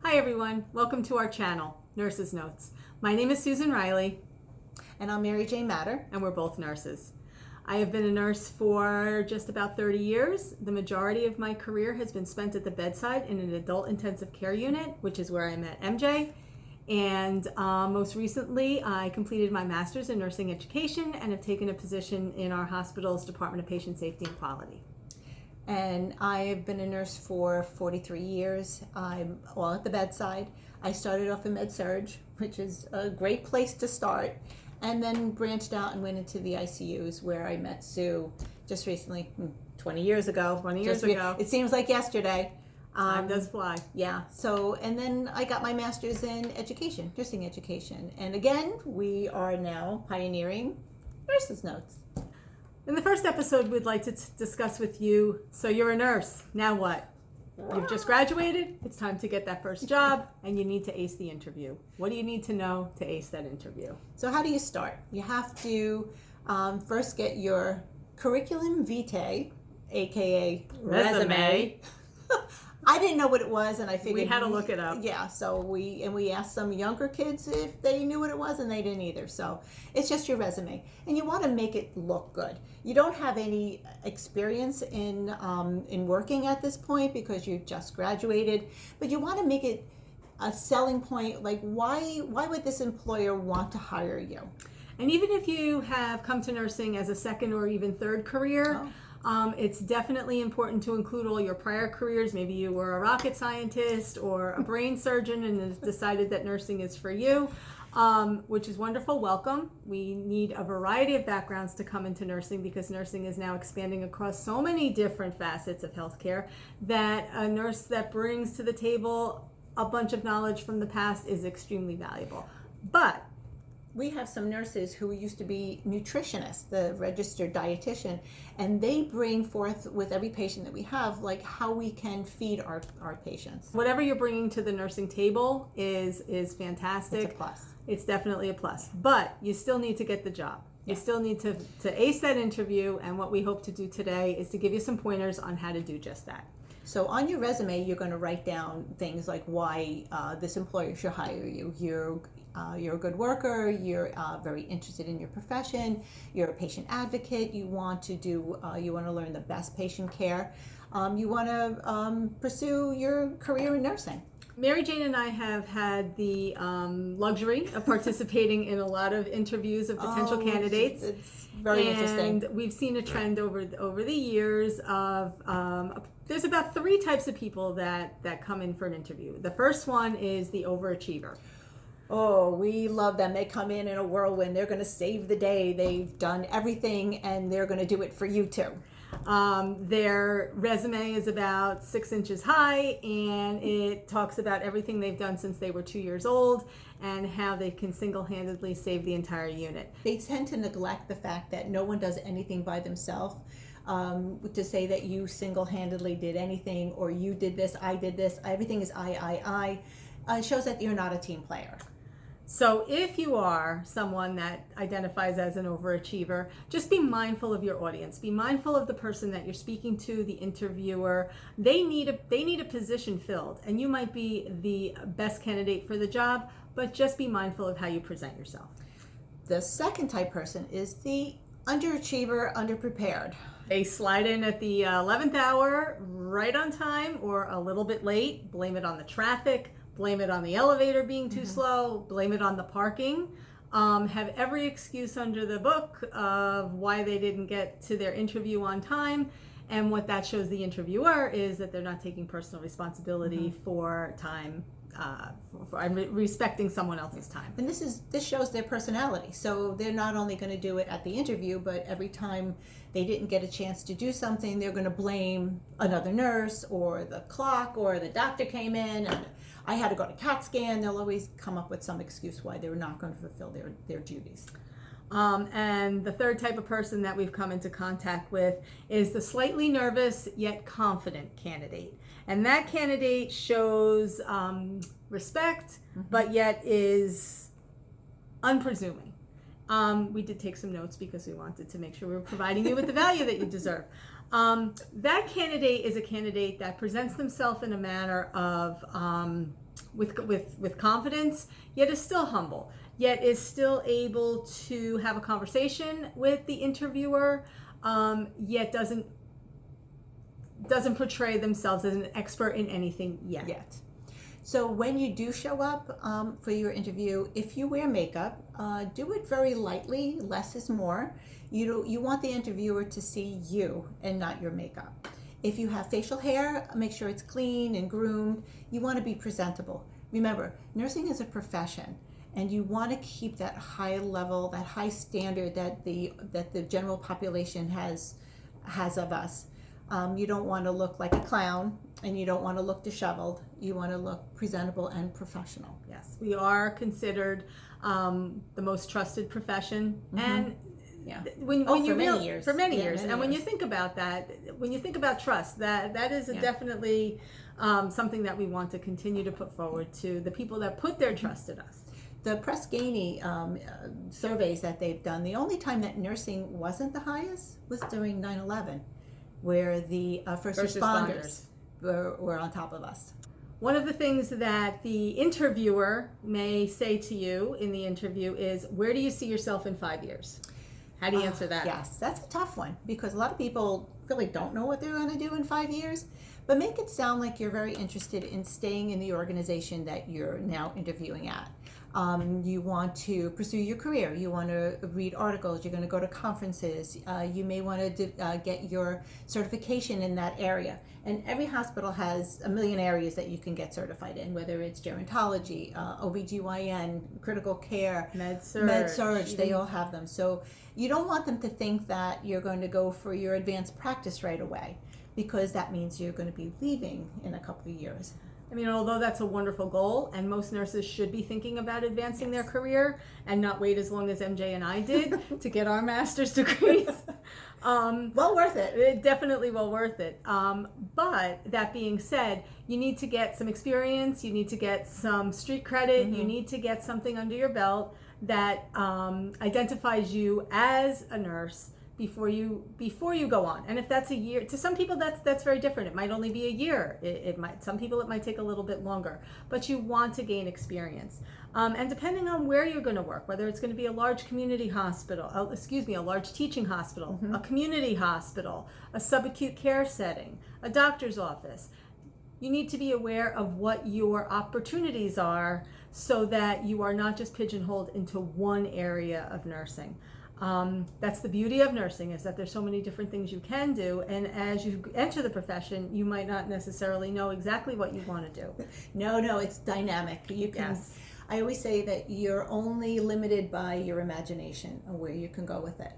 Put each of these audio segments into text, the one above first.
Hi everyone, welcome to our channel, Nurses Notes. My name is Susan Riley. And I'm Mary Jane Matter. And we're both nurses. I have been a nurse for just about 30 years. The majority of my career has been spent at the bedside in an adult intensive care unit, which is where I met MJ. And most recently, I completed my master's in nursing education and have taken a position in our hospital's Department of Patient Safety and Quality. And I have been a nurse for 43 years. I'm all at the bedside. I started off in Med-Surg, which is a great place to start, and then branched out and went into the ICUs where I met Sue just recently, 20 years ago. 20 years ago. It seems like yesterday. Time does fly. Yeah. So, and then I got my master's in education, nursing education. And again, we are now pioneering Nurses Notes. In the first episode, we'd like to discuss with you, so you're a nurse, now what? You've just graduated, it's time to get that first job, and you need to ace the interview. What do you need to know to ace that interview? So how do you start? You have to first get your curriculum vitae, aka resume. I didn't know what it was, and I figured we had to look it up. Yeah, so we asked some younger kids if they knew what it was, and they didn't either. So it's just your resume, and you want to make it look good. You don't have any experience in working at this point because you just graduated, but you want to make it a selling point. Like why would this employer want to hire you? And even if you have come to nursing as a second or even third career. It's definitely important to include all your prior careers. Maybe you were a rocket scientist or a brain surgeon and have decided that nursing is for you, which is wonderful. Welcome. We need a variety of backgrounds to come into nursing because nursing is now expanding across so many different facets of healthcare that a nurse that brings to the table a bunch of knowledge from the past is extremely valuable. But we have some nurses who used to be nutritionists, the registered dietitian, and they bring forth with every patient that we have, like how we can feed our patients. Whatever you're bringing to the nursing table is fantastic. It's a plus. It's definitely a plus, but you still need to get the job. You still need to ace that interview, and what we hope to do today is to give you some pointers on how to do just that. So on your resume, you're going to write down things like why this employer should hire you. You're a good worker, you're very interested in your profession, you're a patient advocate, you want to learn the best patient care, you want to pursue your career in nursing. Mary Jane and I have had the luxury of participating in a lot of interviews of potential candidates. It's very interesting. And we've seen a trend over the years of there's about 3 types of people that come in for an interview. The first one is the overachiever. Oh, we love them. They come in a whirlwind. They're going to save the day. They've done everything, and they're going to do it for you too. Their resume is about 6 inches high, and it talks about everything they've done since they were 2 years old and how they can single-handedly save the entire unit. They tend to neglect the fact that no one does anything by themselves. To say that you single-handedly did anything, or you did this, I did this, everything is I, shows that you're not a team player. So if you are someone that identifies as an overachiever, just be mindful of your audience. Be mindful of the person that you're speaking to, the interviewer. They need a position filled, and you might be the best candidate for the job, but just be mindful of how you present yourself. The second type person is the underachiever, underprepared. They slide in at the 11th hour, right on time, or a little bit late. Blame it on the traffic. Blame it on the elevator being too slow. Blame it on the parking. Have every excuse under the book of why they didn't get to their interview on time. And what that shows the interviewer is that they're not taking personal responsibility for time, for respecting someone else's time. And this shows their personality. So they're not only going to do it at the interview, but every time they didn't get a chance to do something, they're going to blame another nurse or the clock or the doctor came in and I had to go to CAT scan. They'll always come up with some excuse why they're not going to fulfill their duties. And the third type of person that we've come into contact with is the slightly nervous yet confident candidate. And that candidate shows respect, but yet is unpresuming. We did take some notes because we wanted to make sure we were providing you with the value that you deserve. That candidate is a candidate that presents themselves in a manner of with confidence, yet is still humble, yet is still able to have a conversation with the interviewer, yet doesn't portray themselves as an expert in anything yet. So when you do show up for your interview, if you wear makeup, do it very lightly. Less is more. You want the interviewer to see you and not your makeup. If you have facial hair, make sure it's clean and groomed. You want to be presentable. Remember, nursing is a profession, and you want to keep that high level, that high standard that the general population has of us. You don't want to look like a clown, and you don't want to look disheveled. You want to look presentable and professional. Yes, we are considered the most trusted profession, and when for you many years. For many Yeah, years. many And when you years. think about that, when you think about trust, that is definitely something that we want to continue to put forward to the people that put their trust in us. The Press Ganey surveys that they've done, the only time that nursing wasn't the highest was during 9/11, where the first responders were on top of us. One of the things that the interviewer may say to you in the interview is, where do you see yourself in 5 years? How do you answer that? Yes, that's a tough one, because a lot of people really don't know what they're going to do in 5 years. But make it sound like you're very interested in staying in the organization that you're now interviewing at. You want to pursue your career. You want to read articles. You're going to go to conferences. You may want to get your certification in that area. And every hospital has a million areas that you can get certified in, whether it's gerontology, OBGYN, critical care, med-surg, they all have them. So you don't want them to think that you're going to go for your advanced practice right away, because that means you're going to be leaving in a couple of years. I mean, although that's a wonderful goal, and most nurses should be thinking about advancing their career and not wait as long as MJ and I did to get our master's degrees. Well worth it. Definitely well worth it. But that being said, you need to get some experience, you need to get some street credit, you need to get something under your belt that identifies you as a nurse before you go on. And if that's a year, to some people that's very different. It might only be a year. It might, some people it might take a little bit longer, but you want to gain experience. And depending on where you're going to work, whether it's going to be a large community hospital, a large teaching hospital, a community hospital, a subacute care setting, a doctor's office, you need to be aware of what your opportunities are so that you are not just pigeonholed into one area of nursing. That's the beauty of nursing, is that there's so many different things you can do, and as you enter the profession, you might not necessarily know exactly what you want to do. No, it's dynamic. You can. Yes. I always say that you're only limited by your imagination and where you can go with it.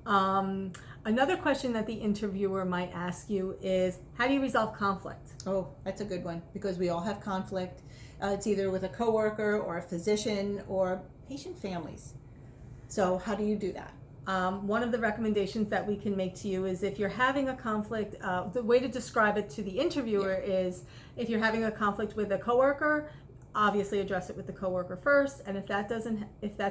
Another question that the interviewer might ask you is, how do you resolve conflict? Oh, that's a good one, because we all have conflict. It's either with a coworker or a physician or patient families. So how do you do that? One of the recommendations that we can make to you is, if you're having a conflict, the way to describe it to the interviewer is, if you're having a conflict with a coworker, obviously address it with the coworker first, and if that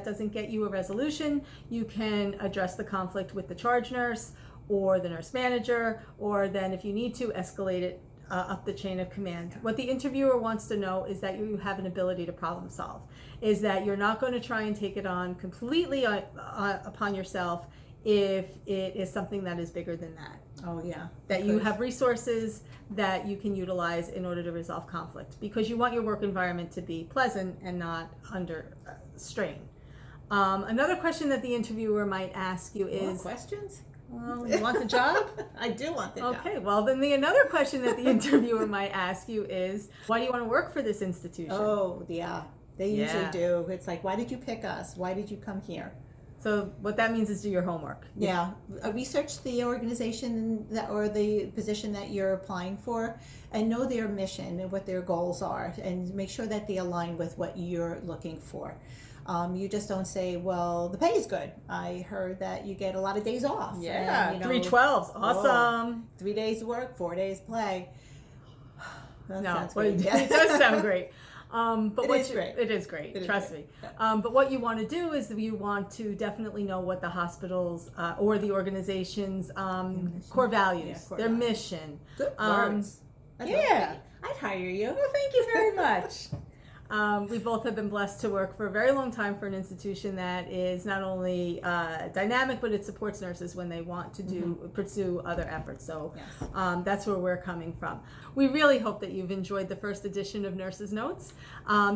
doesn't get you a resolution, you can address the conflict with the charge nurse or the nurse manager, or then if you need to, escalate it up the chain of command. What the interviewer wants to know is that you have an ability to problem solve, is that you're not going to try and take it on completely upon yourself if it is something that is bigger than that. Oh yeah. That you have resources that you can utilize in order to resolve conflict, because you want your work environment to be pleasant and not under strain. Another question that the interviewer might ask you is, More questions? well, you want the job? I do want the job. Okay, well then another question that the interviewer might ask you is, why do you want to work for this institution? Oh yeah, they usually Yeah. do. It's like, why did you pick us? Why did you come here? So what that means is do your homework. Yeah, research the organization or the position that you're applying for, and know their mission and what their goals are, and make sure that they align with what you're looking for. You just don't say, well, the pay is good. I heard that you get a lot of days off. Yeah, and, 312s, awesome. 3 days work, 4 days play. That No, sounds well, great. it does sound great. But It is great. It is great. It is Trust great. me. But what you want to do is you want to definitely know what the hospital's or the organization's core values, Yeah, core their values. mission. Good Um, words. I love yeah. that. I'd hire you. Well, thank you very much. We both have been blessed to work for a very long time for an institution that is not only dynamic, but it supports nurses when they want to pursue other efforts. So Yes. that's where we're coming from. We really hope that you've enjoyed the first edition of Nurses Notes.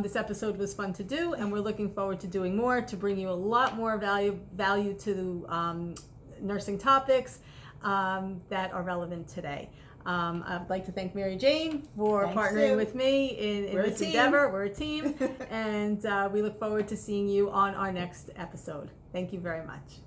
This episode was fun to do, and we're looking forward to doing more to bring you a lot more value to nursing topics that are relevant today. I'd like to thank Mary Jane for Thanks, partnering Sue. with me in We're a this team. endeavor. We're a team, and we look forward to seeing you on our next episode. Thank you very much.